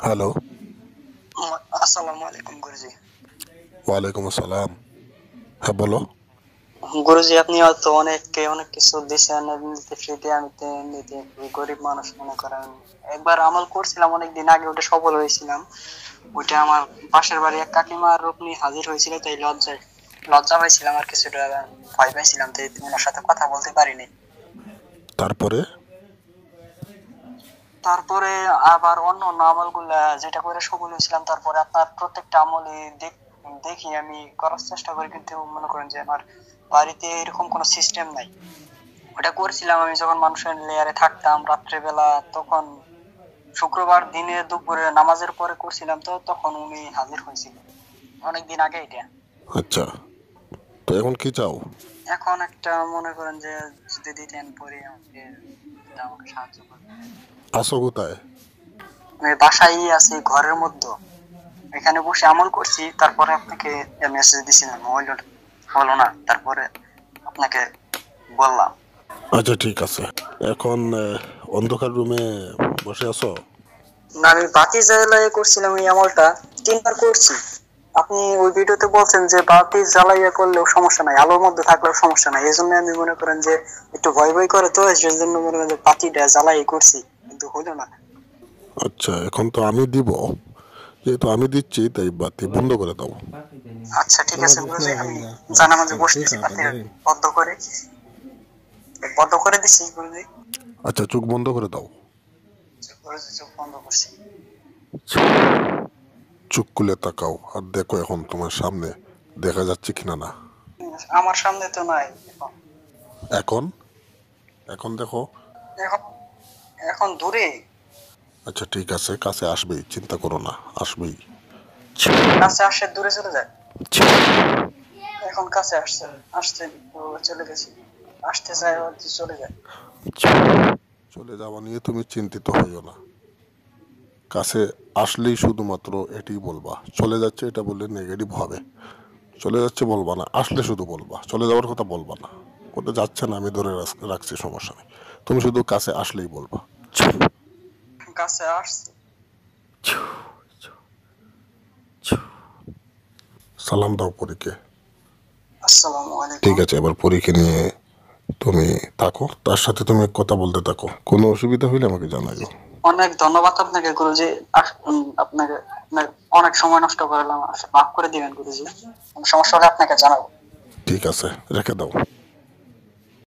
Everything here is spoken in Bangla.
হ্যালো। আসসালামু আলাইকুম গুরুজি। ওয়ালাইকুম আসসালাম। হ্যাঁ, বলো। গুরুজি, আপনি হয়তো অনেককে অনেক কিছু দিছেন, এমনিতে ফ্রিতে আমি এমনিতে খুবই গরিব মানুষ মনে করেন। একবার আমল করছিলাম অনেকদিন আগে, ওটা সফল হয়েছিলাম। ওইটা আমার পাশের বাড়ি এক কাকিমার রূপ নিয়ে হাজির হয়েছিল, তাই লজ্জা পাইছিলাম আর কিছুটা ভয় পাইছিলাম, তাই ওনার সাথে কথা বলতে পারিনি। তারপরে? তারপরে আবার অন্য অন্য আমল গুলা যেটা করে সফল হয়েছিলাম, তারপরে আপনার প্রত্যেকটা আমলে দেখি আমি করার চেষ্টা করি, কিন্তু মনে করেন যে আমার বাড়িতে এরকম কোনো সিস্টেম নাই। ওটা করছিলাম আমি যখন মানুষের লেয়ারে থাকতাম রাত্রেবেলা, তখন শুক্রবার দিনে দুপুরে নামাজের পরে করছিলাম, তো তখন উনি হাজির হয়েছিল অনেকদিন আগে এটা। আচ্ছা, তো এখন কি চাও? এখন একটা মনে করেন যে যদি দিতেন পরে আমাকে, এটা আমাকে সাহায্য করবে। আসো কোথায়? আমি বাসায় আছি, ঘরের মধ্যে এখানে বসে আমল করছি, তারপরে আপনাকে মেসেজ দিছিলাম, হলো না, তারপরে আপনাকে বললাম। আচ্ছা, ঠিক আছে। এখন অন্ধকার রুমে বসে আছো? না, আমি বাতি জ্বালাইয়া করছিলাম এই আমলটা, 3বার করছি। আপনি ওই ভিডিওতে বলছেন যে বাতি জ্বালাইয়া করলেও সমস্যা নাই, আলোর মধ্যে থাকলেও সমস্যা নাই, এই জন্য আমি মনে করেন যে একটু ভয় ভয় করে, তো সেই জন্য মনে করেন যে বাতিটা জ্বালাই করছি, কিন্তু হলো না। আচ্ছা, এখন তো আমি দিব। যেহেতু আমি দিচ্ছি তাই বাতি বন্ধ করে দাও। আচ্ছা ঠিক আছে গুরুজি, আমি জানামাজে বসতেছি, বাতি বন্ধ করে দিছি গুরুজি। আচ্ছা, চোখ বন্ধ করে দাও। গুরুজি চোখ বন্ধ করছি। চোখ খুলে তাকাও আর দেখো এখন তোমার সামনে দেখা যাচ্ছে কিনা না। আমার সামনে তো নাই এখন। এখন এখন দেখো। এখন এখন দূরে। আচ্ছা, ঠিক আছে, কাছে আসবেই, চিন্তা করো না, আসবেই। কাছে আসে দূরে চলে যায়। এখন কাছে আসছে, আসছে, ও চলে গেছে, আসতে চায় ও চলে যায়। চলে যাওয়া নিয়ে তুমি চিন্তিত হইও না। কাছে আসলেই শুধুমাত্র এটাই বলবা, চলে যাচ্ছে এটা বললে নেগেটিভ হবে। চলে যাচ্ছে বলবা না, আসলে শুধু বলবা, চলে যাওয়ার কথা বলবা না। কোথাও যাচ্ছে না আমি ধরে রাখছি, সমস্যা নেই। তুমি শুধু কাছে আসলেই বলবা। কাছে আসছে। সালাম দাও পরীকে। আসসালামু ঠিক আলাইকুম। আছে, এবার পরীকে নিয়ে তুমি থাকো, তার সাথে তুমি কথা বলতে থাকো, কোনো অসুবিধা হইলে আমাকে জানাইও। অনেক ধন্যবাদ আপনাকে গুরুজি। আপনাকে অনেক সময় নষ্ট করলাম, মাফ করে দিবেন গুরুজি। কোনো সমস্যা হলে আপনাকে জানাবো। ঠিক আছে, রেখে দাও।